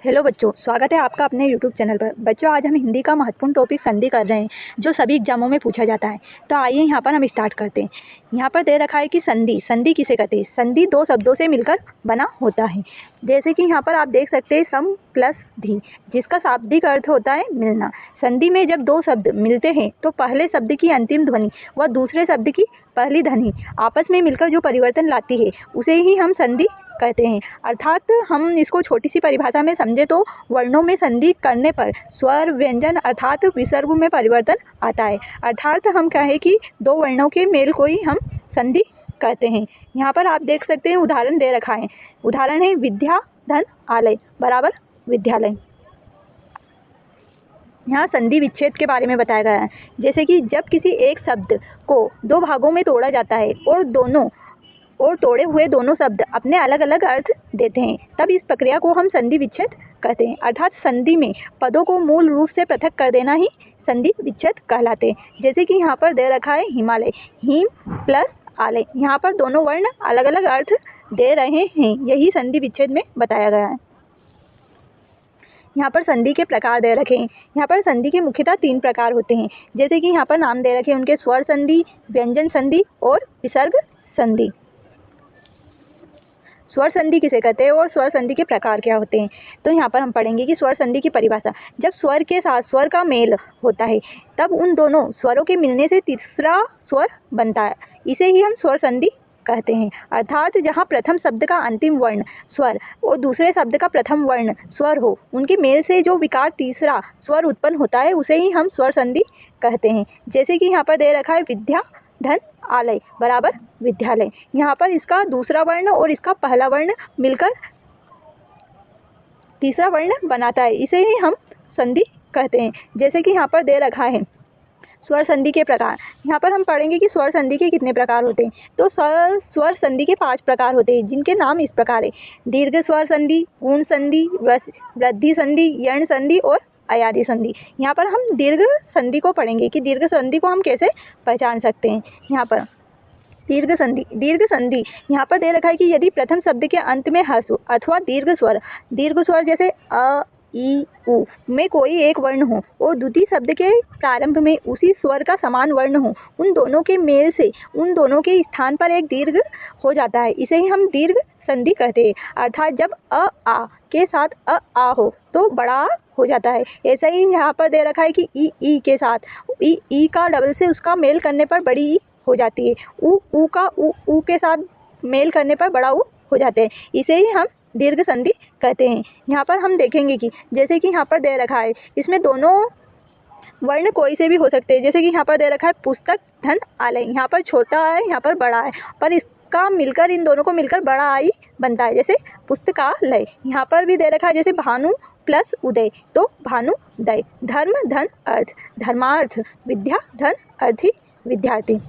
Hello बच्चों, स्वागत है आपका अपने यूट्यूब चैनल पर। बच्चों, आज हम हिंदी का महत्वपूर्ण टॉपिक संधि कर रहे हैं जो सभी एग्जामों में पूछा जाता है। तो आइए यहाँ पर हम स्टार्ट करते हैं। यहाँ पर दे रखा है कि संधि संधि किसे कहते हैं। संधि दो शब्दों से मिलकर बना होता है। जैसे कि यहाँ पर आप देख सकते हैं सम प्लस धी, जिसका शाब्दिक अर्थ होता है मिलना। संधि में जब दो शब्द मिलते हैं तो पहले शब्द की अंतिम ध्वनि व दूसरे शब्द की पहली ध्वनि आपस में मिलकर जो परिवर्तन लाती है उसे ही हम संधि कहते हैं। अर्थात हम इसको छोटी सी परिभाषा में समझे तो वर्णों में संधि करने पर स्वर व्यंजन अर्थात विसर्ग में परिवर्तन आता है। अर्थात हम कहें कि दो वर्णों के मेल को ही हम संधि कहते हैं। यहाँ पर आप देख सकते हैं उदाहरण दे रखा है। उदाहरण है विद्या धन आलय बराबर विद्यालय। यहाँ संधि विच्छेद के बारे में बताया गया है। जैसे कि जब किसी एक शब्द को दो भागों में तोड़ा जाता है और तोड़े हुए दोनों शब्द अपने अलग अलग अर्थ देते हैं, तब इस प्रक्रिया को हम संधि विच्छेद कहते हैं। अर्थात संधि में पदों को मूल रूप से पृथक कर देना ही संधि विच्छेद कहलाते हैं। जैसे कि यहाँ पर दे रखा है हिमालय, हिम प्लस आलय। यहाँ पर दोनों वर्ण अलग अलग अर्थ दे रहे हैं, यही संधि विच्छेद में बताया गया है। यहाँ पर संधि के प्रकार दे रखे हैं। यहाँ पर संधि के मुख्यतः 3 प्रकार होते हैं। जैसे कि यहाँ पर नाम दे रखे हैं उनके स्वर संधि, व्यंजन संधि और विसर्ग संधि। स्वर संधि किसे कहते हैं और स्वर संधि के प्रकार क्या होते हैं। तो यहाँ पर हम पढ़ेंगे कि स्वर संधि की परिभाषा। जब स्वर के साथ स्वर का मेल होता है तब उन दोनों स्वरों के मिलने से तीसरा स्वर बनता है, इसे ही हम स्वर संधि कहते हैं। अर्थात जहाँ प्रथम शब्द का अंतिम वर्ण स्वर और दूसरे शब्द का प्रथम वर्ण स्वर हो, उनके मेल से जो विकार तीसरा स्वर उत्पन्न होता है उसे ही हम स्वर संधि कहते हैं। जैसे कि यहाँ पर दे रखा है विद्या धन आलय बराबर विद्यालय। यहाँ पर इसका दूसरा वर्ण और इसका पहला वर्ण मिलकर तीसरा वर्ण बनाता है, इसे ही हम संधि कहते हैं। जैसे कि यहाँ पर दे रखा है स्वर संधि के प्रकार। यहाँ पर हम पढ़ेंगे कि स्वर संधि के कितने प्रकार होते हैं। तो स्वर संधि के 5 प्रकार होते हैं, जिनके नाम इस प्रकार है। दीर्घ स्वर संधि, गुण संधि, वृद्धि संधि, यण संधि और अयादि संधि। यहाँ पर हम दीर्घ संधि को पढ़ेंगे कि दीर्घ संधि को हम कैसे पहचान सकते हैं। यहाँ पर दीर्घ संधि यहाँ पर दे रखा है कि यदि प्रथम शब्द के अंत में ह्रस्व अथवा दीर्घ स्वर जैसे अ ई उ में कोई एक वर्ण हो और द्वितीय शब्द के प्रारंभ में उसी स्वर का समान वर्ण हो, उन दोनों के मेल से उन दोनों के स्थान पर एक दीर्घ हो जाता है, इसे ही हम दीर्घ संधि कहते हैं। अर्थात जब अ आ के साथ अ आ हो तो बड़ा हो जाता है। ऐसा ही यहाँ पर दे रखा है कि ई के साथ ई का डबल से उसका मेल करने पर बड़ी ई हो जाती है। ऊ का ऊ के साथ मेल करने पर बड़ा ऊ हो जाते हैं, इसे ही हम दीर्घ संधि कहते हैं। यहाँ पर हम देखेंगे कि जैसे कि यहाँ पर दे रखा है इसमें दोनों वर्ण कोई से भी हो सकते हैं। जैसे कि यहाँ पर दे रखा है पुस्तक धन आलय, यहाँ पर छोटा है यहाँ पर बड़ा है, पर इसका मिलकर इन दोनों को मिलकर बड़ा आई बनता है, जैसे पुस्तकालय। यहाँ पर भी दे रखा है जैसे भानु प्लस उदय तो भानुदय। धर्म धन अर्थ, धर्मार्थ, विद्या धन अर्थी विद्यार्थी।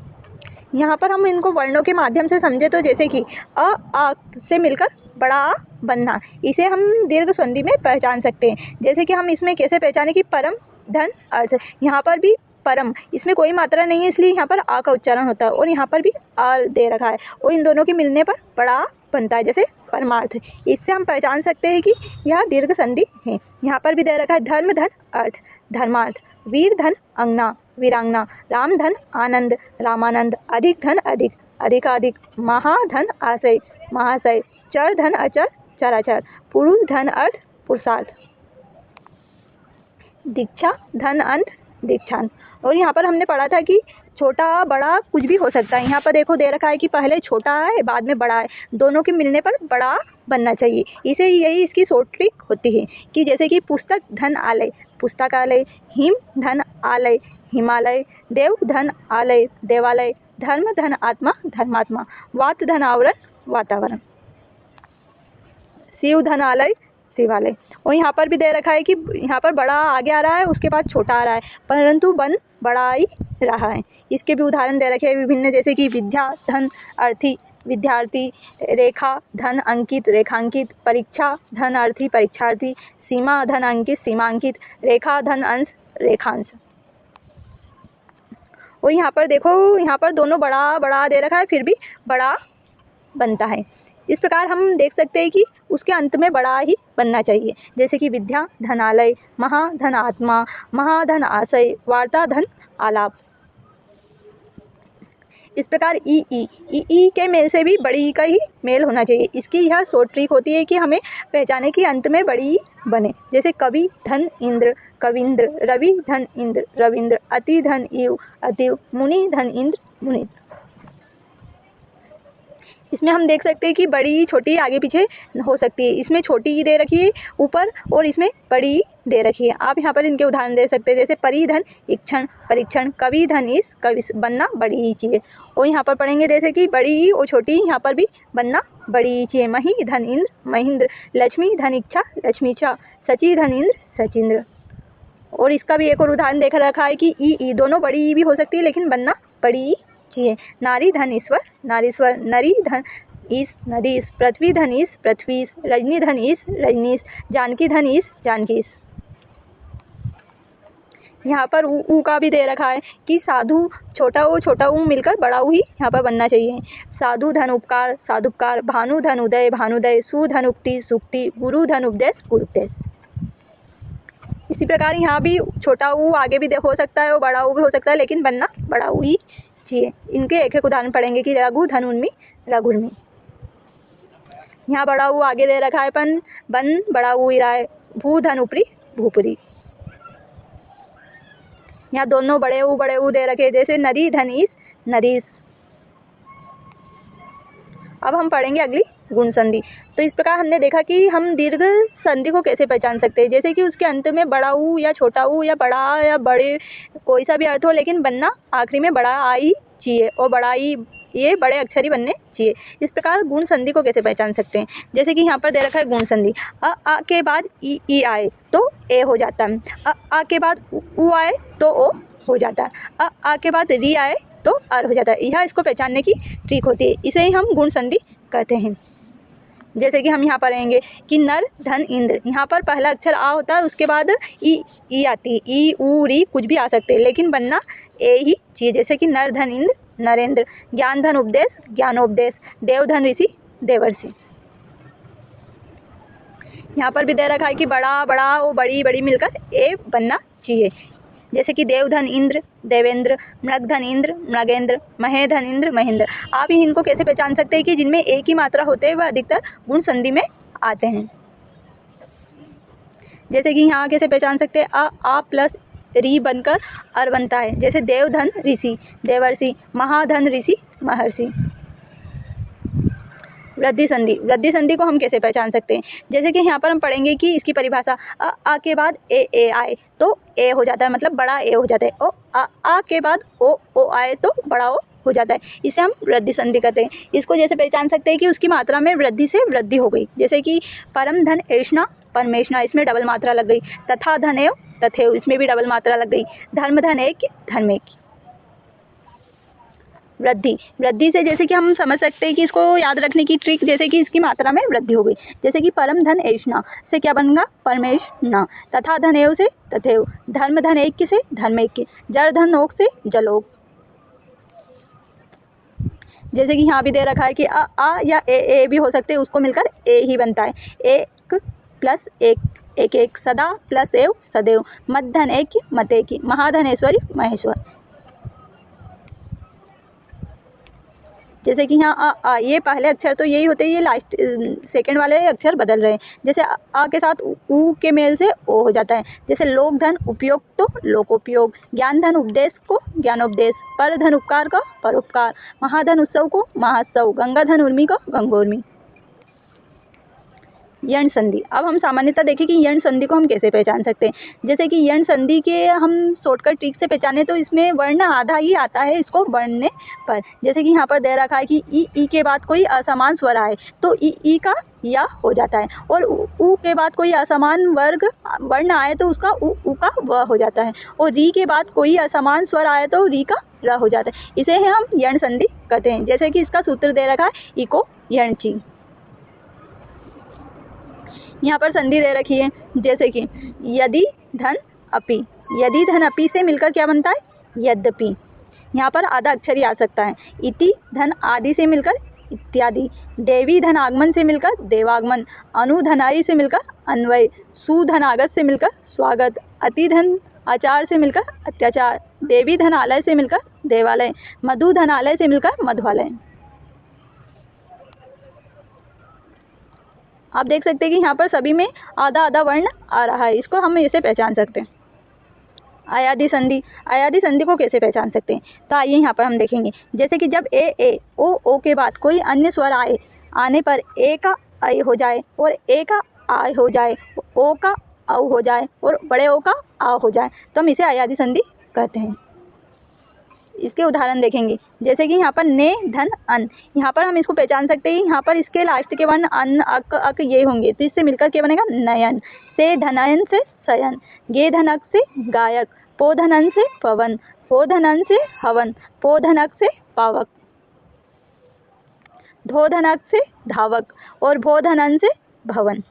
यहाँ पर हम इनको वर्णों के माध्यम से समझे तो जैसे कि आ से मिलकर बड़ा आ बनना, इसे हम दीर्घ संधि में पहचान सकते हैं। जैसे कि हम इसमें कैसे पहचाने कि परम धन अर्थ, यहाँ पर भी परम इसमें कोई मात्रा नहीं है, इसलिए यहाँ पर आ का उच्चारण होता है और यहाँ पर भी आ दे रखा है और इन दोनों के मिलने पर बड़ा आ बनता है, जैसे परमार्थ। इससे हम पहचान सकते हैं कि यह दीर्घ संधि है। यहाँ पर भी दे रखा है धर्म धन अर्थ, धर्मार्थ, वीर धन अंगना वीरांगना, राम धन आनंद रामानंद, अधिक धन अधिक अधिकाधिक, महाधन आशय महाशय, चर धन अचर चराचर, पुरुष धन अर्थ पुरुषार्थ, दीक्षा धन अंत दीक्षांत। और यहाँ पर हमने पढ़ा था कि छोटा बड़ा कुछ भी हो सकता है। यहाँ पर देखो दे रखा है कि पहले छोटा है बाद में बड़ा है, दोनों के मिलने पर बड़ा बनना चाहिए, इसे यही इसकी शॉर्ट ट्रिक होती है कि जैसे कि पुस्तक धन आलय पुस्तकालय, हिम धन आलय हिमालय, देव धन आलय देवालय, धर्म धन आत्मा धर्मात्मा, वात धन आवरण वातावरण, शिव धन आलय शिवालय। और यहाँ पर भी दे रखा है कि यहाँ पर बड़ा आगे आ रहा है उसके बाद छोटा आ रहा है, परंतु बन बड़ा ही रहा है। इसके भी उदाहरण दे रखे हैं विभिन्न, जैसे कि विद्या धन अर्थी विद्यार्थी, रेखा धन अंकित रेखांकित, परीक्षा धन अर्थी परीक्षार्थी, सीमा धन अंकित सीमांकित, रेखा धन अंश रेखांश। और यहाँ पर देखो यहाँ पर दोनों बड़ा बड़ा दे रखा है फिर भी बड़ा बनता है। इस प्रकार हम देख सकते हैं कि उसके अंत में बड़ा ही बनना चाहिए। जैसे कि विद्या धनालय, महाधन आत्मा, महाधन आशय, वार्ता धन आलाप। इस प्रकार ई के मेल से भी बड़ी ई का ही मेल होना चाहिए। इसकी यह शॉर्ट ट्रिक होती है कि हमें पहचाने कि अंत में बड़ी ई बने। जैसे कवि धन इंद्र, कविंद्र, रवि धन इंद्र, रविंद्र, अति धन इव, अतिव, मुनि धन इंद्र, मुनि। इसमें हम देख सकते हैं कि बड़ी छोटी आगे पीछे हो सकती है। इसमें छोटी ई दे रखी है ऊपर और इसमें बड़ी ई दे रखी है। आप यहाँ पर इनके उदाहरण दे सकते हैं, जैसे परिधन इक्षण, परीक्षण, कवि धन इस, कवि बनना बड़ी ई चाहिए। और यहाँ पर पढ़ेंगे जैसे कि बड़ी ई और छोटी ई, यहाँ पर भी बनना बड़ी ई चाहिए। मही धन इंद्र, महेंद्र, लक्ष्मी धन इच्छा, लक्ष्मीचा, सची धन इंद्र, सचिंद्र। और इसका भी एक और उदाहरण देखा रखा है कि ई दोनों बड़ी ई भी हो सकती है लेकिन बनना बड़ी ई चाहिए। नारी धन ईश्वर, नारीश्वर, नरी धन ईस, नदीस, पृथ्वी धन ईस, पृथ्वीस, रजनी धन ईस, रजनीस, जानकी धन ईस, जानकीस। यहाँ पर ऊ का भी दे रखा है कि साधु छोटा ऊ मिलकर बड़ा ऊ ही यहाँ पर बनना चाहिए। साधु धन उपकार, साधुपकार, भानु धन उदय, भानुदय, सु धन उक्ति, सुक्ति, गुरु धन उपदेश, गुरुपदेश। इसी प्रकार यहाँ भी छोटा ऊ आगे भी हो सकता है और बड़ा ऊ भी हो सकता है लेकिन बनना बड़ा ऊ ही चाहिए। इनके एक एक उदाहरण पढ़ेंगे कि रघु धन उन्मी, रघुर्मी। यहाँ बड़ा ऊ आगे दे रखा है पन, बन बड़ा ऊ इराय, भू धन उपरी, भूपुरी। यहाँ दोनों बड़े ऊ दे रखे, जैसे नदी धन ईस, नदीस। अब हम पढ़ेंगे अगली गुण संधि। तो इस प्रकार हमने देखा कि हम दीर्घ संधि को कैसे पहचान सकते हैं। जैसे कि उसके अंत में बड़ा ऊ या छोटा ऊ या बड़ा या बड़े कोई सा भी अर्थ हो लेकिन बनना आखिरी में बड़ा आई चाहिए और बड़ा ई ये बड़े अक्षर ही बनने चाहिए। इस प्रकार गुण संधि को कैसे पहचान सकते हैं। जैसे कि यहाँ पर दे रखा है गुण संधि, आ के बाद ई आए तो ए हो जाता है, आ के बाद उ आए तो ओ हो जाता है, आ के बाद री आए तो अर हो जाता है। यह इसको पहचानने की ट्रिक होती है, इसे ही हम गुण संधि कहते हैं। जैसे कि हम यहाँ पर रहेंगे कि नर धन इंद्र, यहाँ पर पहला अक्षर आ होता है, उसके बाद ई आती है, ई ऊ री कुछ भी आ सकते हैं लेकिन बनना ए ही चाहिए। जैसे कि नर धन इंद्र, नरेंद्र, ज्ञान धन उपदेश, ज्ञानोपदेश, देव धन ऋषि, देवर्षि। यहाँ पर भी दे रखा है कि बड़ा और बड़ी मिलकर ए बनना चाहिए। जैसे कि देव धन इंद्र, देवेंद्र, मृग धन इंद्र, मृगेंद्र, महे धन इंद्र, महेंद्र। आप इनको कैसे पहचान सकते हैं कि जिनमें एक ही मात्रा होते हैं वह अधिकतर गुण संधि में आते हैं। जैसे कि यहाँ कैसे पहचान सकते हैं, आ प्लस री बनकर अर बनता है। जैसे देव धन ऋषि, देवर्षि, महाधन ऋषि, महर्षि। वृद्धि संधि को हम कैसे पहचान सकते हैं। जैसे कि यहाँ पर हम पढ़ेंगे कि इसकी परिभाषा, आ के बाद ए आए तो ए हो जाता है, मतलब बड़ा ए हो जाता है। ओ आ के बाद ओ आए तो बड़ा ओ हो जाता है, इसे हम वृद्धि संधि कहते हैं। इसको जैसे पहचान सकते हैं कि उसकी मात्रा में वृद्धि से वृद्धि हो गई। जैसे कि परम धन ऐष्णा, परमेष्णा, इसमें डबल मात्रा लग गई। तथा धन एव, तथेव, इसमें भी डबल मात्रा लग गई। धर्म धन एक, धर्म एक। वृद्धि से जैसे कि हम समझ सकते हैं कि इसको याद रखने की ट्रिक, जैसे कि इसकी मात्रा में वृद्धि हो गई। जैसे कि परम धन ऐष्णा से क्या बनेगा, परमेष्णा। तथा धन एव से तथेव, धर्म धन एक से धर्म एक, जल धन ओक से जलोक। जैसे कि यहाँ भी दे रखा है कि आ या ए भी हो सकते हैं, उसको मिलकर ए ही बनता है। एक प्लस एक, सदा प्लस एव, सदैव, मध्धन एक, मत एक, महाधनेश्वरी, महेश्वर। जैसे कि यहाँ ये पहले अक्षर तो यही होते हैं, ये लास्ट सेकंड वाले अक्षर बदल रहे हैं। जैसे आ के साथ ऊ के मेल से ओ हो जाता है। जैसे लोक धन उपयोग तो लोकोपयोग, ज्ञान धन उपदेश को ज्ञानोपदेश, पर धन उपकार को परोपकार, महाधन उत्सव को महोत्सव, गंगा धन उर्मी को गंगोर्मी। यण संधि। अब हम सामान्यतः देखें कि यण संधि को हम कैसे पहचान सकते हैं। जैसे कि यण संधि के हम शॉर्टकट ट्रिक से पहचाने तो इसमें वर्ण आधा ही आता है इसको बढ़ने पर। जैसे कि यहाँ पर दे रखा है कि ई के बाद कोई असमान स्वर आए तो ई का या हो जाता है, और ऊ के बाद कोई असमान वर्ण आए तो उसका ऊ का व हो जाता है, और री के बाद कोई असमान स्वर आए तो री का र हो जाता है। इसे हम यण संधि कहते हैं। जैसे कि इसका सूत्र दे रखा है इको यणची। यहाँ पर संधि दे रखी है, जैसे कि यदि धन अपि, यदि धन अपि से मिलकर क्या बनता है, यद्यपि। यहाँ पर आधा अक्षर ही आ सकता है। इति धन आदि से मिलकर इत्यादि। देवी धन आगमन से मिलकर देवागमन, अनुधनाई से मिलकर अन्वय, सुधनागत से मिलकर स्वागत, अति धन आचार से मिलकर अत्याचार, देवी धनालय से मिलकर देवालय, मधु धनालय से मिलकर मधुवालय। आप देख सकते हैं कि यहाँ पर सभी में आधा आधा वर्ण आ रहा है, इसको हम ऐसे पहचान सकते हैं। अयादि संधि, अयादि संधि को कैसे पहचान सकते हैं, तो आइए यहाँ पर हम देखेंगे। जैसे कि जब ए ओ के बाद कोई अन्य स्वर आने पर ए का ऐ हो जाए और ए का आ हो जाए, ओ का औ हो जाए और बड़े ओ का आ हो जाए, तो हम इसे अयादि संधि कहते हैं। इसके उदाहरण देखेंगे। जैसे कि यहाँ पर ने धन अन, यहाँ पर हम इसको पहचान सकते हैं, यहाँ पर इसके लास्ट के वर्ण अन अक ये होंगे, तो इससे मिलकर क्या बनेगा नयन। से धनयन से सयन, गे धनक से गायक, पो धनन से पवन, पो धनन से हवन, पो धनक से पावक, धो धनक से धावक और भो धनन से भवन।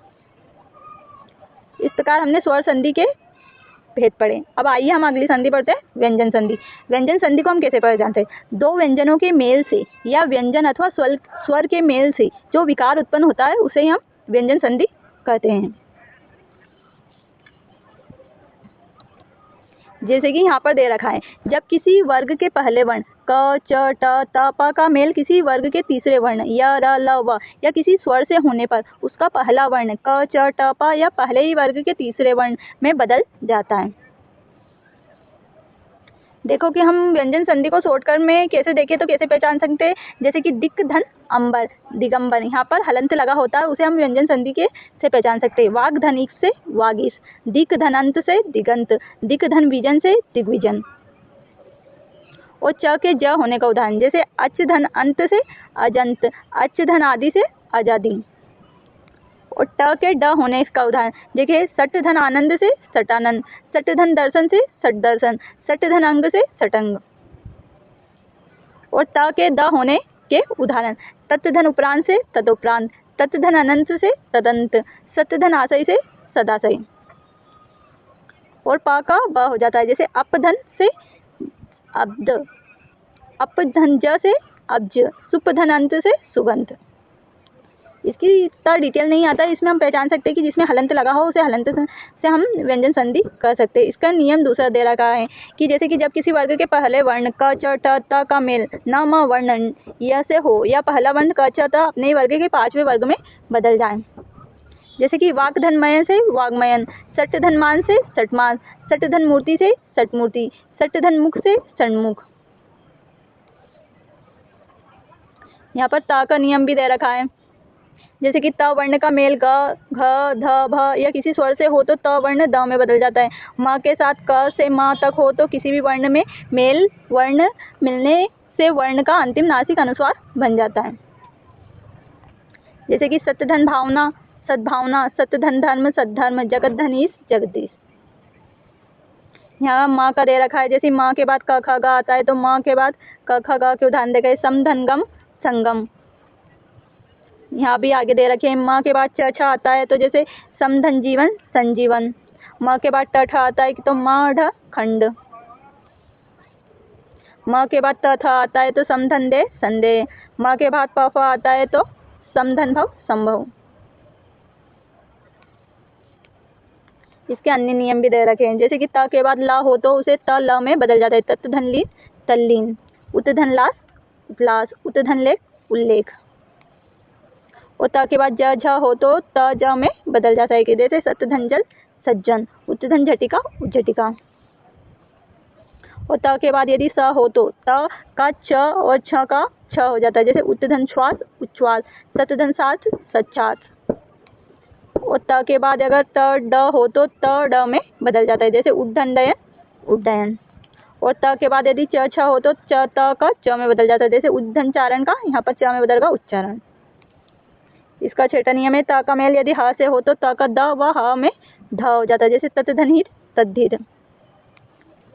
इस प्रकार हमने स्वर संधि के भेद पढ़े। अब आइए हम अगली संधि पढ़ते हैं, व्यंजन संधि। व्यंजन संधि को हम कैसे पहचानते हैं? दो व्यंजनों के मेल से या व्यंजन अथवा स्वर के मेल से जो विकार उत्पन्न होता है उसे हम व्यंजन संधि कहते हैं। जैसे कि यहाँ पर दे रखा है, जब किसी वर्ग के पहले वर्ण क च ट त प का मेल किसी वर्ग के तीसरे वर्ण य र ल व या किसी स्वर से होने पर उसका पहला वर्ण क च ट प या पहले ही वर्ग के तीसरे वर्ण में बदल जाता है। देखो कि हम व्यंजन संधि को शॉर्टकट में कैसे देखें तो कैसे पहचान सकते हैं। जैसे कि दिक धन अंबर, दिगंबर, यहाँ पर हलंत लगा होता है, उसे हम व्यंजन संधि के से पहचान सकते हैं। वाग धन इक से वागिस, दिक धन अंत से दिगंत, दिक धन विजन से दिग्विजन। और च के ज होने का उदाहरण, जैसे अच धन अंत से अजंत, अच धन आदि से आजादी। और ट के ड होने इसका उदाहरण, देखिए सट धन आनंद से सटानंद, सट धन दर्शन से सट दर्शन, सट धन अंग से सटंग। और त के द होने के उदाहरण, तत् धन उपरांत से तदुपरांत, तत् धन अनंत से तदंत, सत धन आशय से सदाशय। और प का ब हो जाता है, जैसे अप धन से अब्द, अप धन ज से अब्ज, सुप धन अंत से सुगंध। इसकी इतना डिटेल नहीं आता है, इसमें हम पहचान सकते हैं कि जिसमें हलंत लगा हो उसे हलंत से हम व्यंजन संधि कर सकते हैं। इसका नियम दूसरा दे रखा है कि जैसे कि जब किसी वर्ग के पहले वर्ण क च ट त का मेल न म वर्ण य से हो या पहला वर्ण क च त अपने वर्ग के पांचवें वर्ग में बदल जाए। जैसे कि वाक धनमयन से वाग्मयन, सट धनमान से सटमान, सट धन मूर्ति से सटमूर्ति, सट धन मुख से षण्मुख। यहाँ पर ता का नियम भी दे रखा है। जैसे कि त वर्ण का मेल ग, घ, ध, भ या किसी स्वर से हो तो त वर्ण द में बदल जाता है। म के साथ क से म तक हो तो किसी भी वर्ण में मेल वर्ण मिलने से वर्ण का अंतिम नासिक अनुस्वार बन जाता है। जैसे कि सतधन भावना, सद्भावना, सतधन धर्म, सद्धर्म, जगत धनीश, जगदीश। यहाँ म का दे रखा है, जैसे म के बाद क ख ग आता है तो म के बाद क ख ग के उदाहरण दे गए, समधनगम, संगम। यहाँ भी आगे दे रखे हैं, म के बाद च छ आता है तो जैसे समधन जीवन, संजीवन। म के बाद ट ठ आता है तो म ढ खंड। म के बाद त थ आता है तो समधन दे संदेह। म के बाद प फ आता है तो समधन भव, संभव। इसके अन्य नियम भी दे रखे हैं, जैसे कि त के बाद ला हो तो उसे त ल में बदल जाता है, तत् धन लीन, तल्लीन, उत धन लास, उपलास, उत धन लेख, उल्लेख। और त के बाद ज झ हो तो त ज में बदल जाता है, जैसे सत धन जल, सज्जन, उत धन झटिका, उज्जटिका। और त के बाद यदि स हो तो त का च और छ का छ हो जाता है, जैसे उत धन श्वास, उच्छ्वास, सत धन साथ, सच्छास। और त के बाद अगर त ड हो तो त ड में बदल जाता है, जैसे उड्डयन डयन, उड्डयन। और त के बाद यदि च छ हो तो च त का च में बदल जाता है, जैसे उद्धन चारण का यहाँ पर च में बदल गया उच्चारण। इसका छठा नियम है, त का मेल यदि ह से हो तो त का द व ह में ध हो जाता है, जैसे तत्धनहीर, तद्धिर।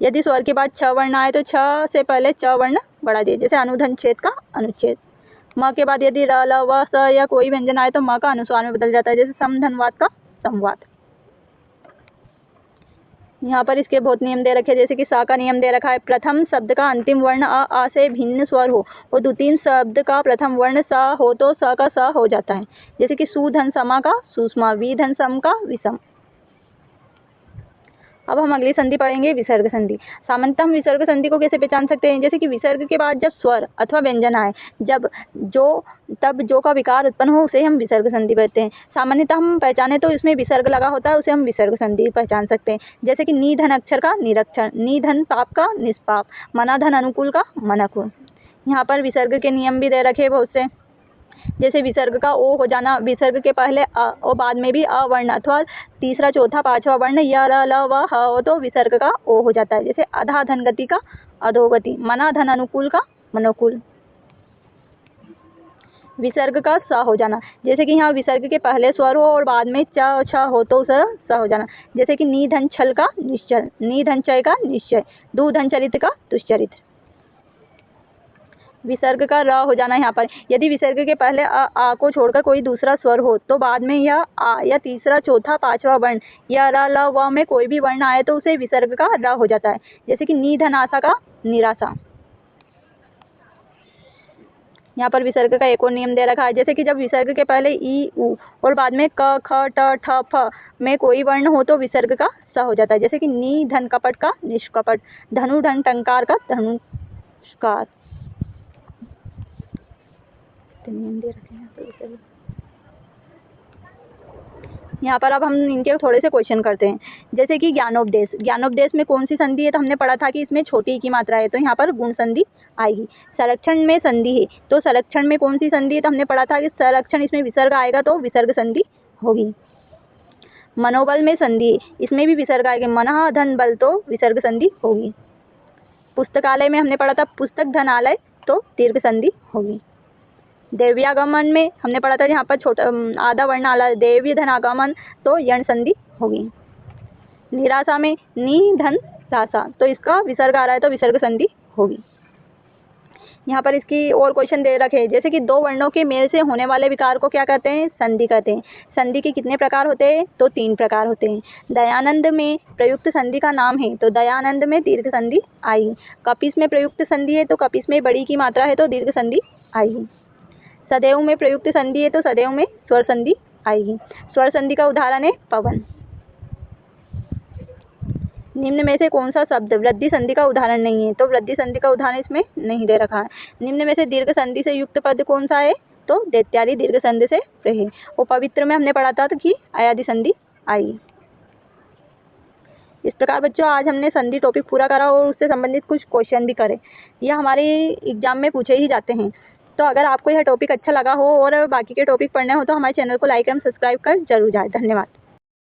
यदि स्वर के बाद छ वर्ण आए तो छ से पहले च वर्ण बढ़ा दिए, जैसे अनुधन छेद का अनुच्छेद। म के बाद यदि र, ल, व, स या कोई व्यंजन आए तो म का अनुस्वार में बदल जाता है, जैसे समधनवाद का संवाद। यहाँ पर इसके बहुत नियम दे रखे हैं, जैसे कि सा का नियम दे रखा है, प्रथम शब्द का अंतिम वर्ण आ से भिन्न स्वर हो और द्वितीय शब्द का प्रथम वर्ण सा हो तो स का स हो जाता है। जैसे कि सुधन समा का सुषमा, विधन सम का विषम। अब हम अगली संधि पढ़ेंगे विसर्ग संधि। सामान्यतः हम विसर्ग संधि को कैसे पहचान सकते हैं? जैसे कि विसर्ग के बाद जब स्वर अथवा व्यंजन आए, तब जो का विकार उत्पन्न हो उसे हम विसर्ग संधि कहते हैं। सामान्यतः हम पहचाने तो इसमें विसर्ग लगा होता है, उसे हम विसर्ग संधि पहचान सकते हैं। जैसे कि नि धन अक्षर का निरक्षर, नि धन पाप का निष्पाप, मना धन अनुकूल का मनकुल। यहाँ पर विसर्ग के नियम भी दे रखे बहुत से, जैसे विसर्ग का ओ हो जाना, विसर्ग के पहले अ और बाद में भी अ वर्ण अथवा तीसरा चौथा पांचवा वर्ण य र ल व ह हो तो विसर्ग का ओ हो जाता है। जैसे अधा धन गति का अधोगति, मना धन अनुकूल का मनोकुल। विसर्ग का स हो जाना, जैसे कि यहाँ विसर्ग के पहले स्वर हो और बाद में च छ हो तो उसे स हो जाना। जैसे कि नि धन छल का निश्चल, नि धन चय का निश्चय, दु धन चरित्र का दुश्चरित्र। विसर्ग का र हो जाना, यहाँ पर यदि विसर्ग के पहले आ को छोड़कर कोई दूसरा स्वर हो तो बाद में यह आ या तीसरा चौथा पांचवा वर्ण या र ल व में कोई भी वर्ण आए तो उसे विसर्ग का र हो जाता है। जैसे कि नि धन आशा का निराशा। यहाँ पर विसर्ग का एक और नियम दे रखा है, जैसे कि जब विसर्ग के पहले ई उ और बाद में क ख ट ठ फ में कोई वर्ण हो तो विसर्ग का स हो जाता है। जैसे कि नि धन कपट का निष्कपट, धनु धन टंकार का धनुष्कार। नियम दे रखे हैं यहाँ पर। अब हम इनके थोड़े से क्वेश्चन करते हैं, जैसे कि ज्ञानोपदेश। ज्ञानोपदेश में कौन सी संधि है? तो हमने पढ़ा था कि इसमें छोटी की मात्रा है, तो यहाँ पर गुण संधि आएगी। संरक्षण में संधि है, तो संरक्षण में कौन सी संधि है? तो हमने पढ़ा था कि संरक्षण, इसमें विसर्ग आएगा तो विसर्ग संधि होगी। मनोबल में संधि है, इसमें भी विसर्ग आएगा, मनः धन बल तो विसर्ग संधि होगी। पुस्तकालय में हमने पढ़ा था पुस्तक धनालय तो दीर्घ संधि होगी। देव्यागमन में हमने पढ़ा था यहाँ पर छोटा आधा वर्ण आला देव्य धन आगमन तो यण संधि होगी। निराशा में नि धन राशा तो इसका विसर्ग आ रहा है तो विसर्ग संधि होगी। यहाँ पर इसकी और क्वेश्चन दे रखे हैं, जैसे कि दो वर्णों के मेल से होने वाले विकार को क्या कहते हैं? संधि कहते हैं। संधि के कितने प्रकार होते हैं? तो 3 प्रकार होते हैं। दयानंद में प्रयुक्त संधि का नाम है तो दयानंद में दीर्घ संधि आएगी। कपिस में प्रयुक्त संधि है तो कपिस में बड़ी की मात्रा है तो दीर्घ संधि आएगी। सदैव में प्रयुक्त संधि है तो सदैव में स्वर संधि आएगी। स्वर संधि का उदाहरण है पवन। निम्न में से कौन सा शब्द वृद्धि संधि का उदाहरण नहीं है? तो वृद्धि संधि का उदाहरण इसमें नहीं दे रखा है। निम्न में से दीर्घ संधि से युक्त पद कौन सा है? तो दैत्यादि दीर्घ संधि से रहे। और पवित्र में हमने पढ़ा था कि अयादि संधि आई। इस प्रकार बच्चों आज हमने संधि टॉपिक पूरा करा और उससे संबंधित कुछ क्वेश्चन भी करे। यह हमारे एग्जाम में पूछे ही जाते हैं। तो अगर आपको यह टॉपिक अच्छा लगा हो और बाकी के टॉपिक पढ़ने हो तो हमारे चैनल को लाइक एवं सब्सक्राइब कर जरूर जाए। धन्यवाद।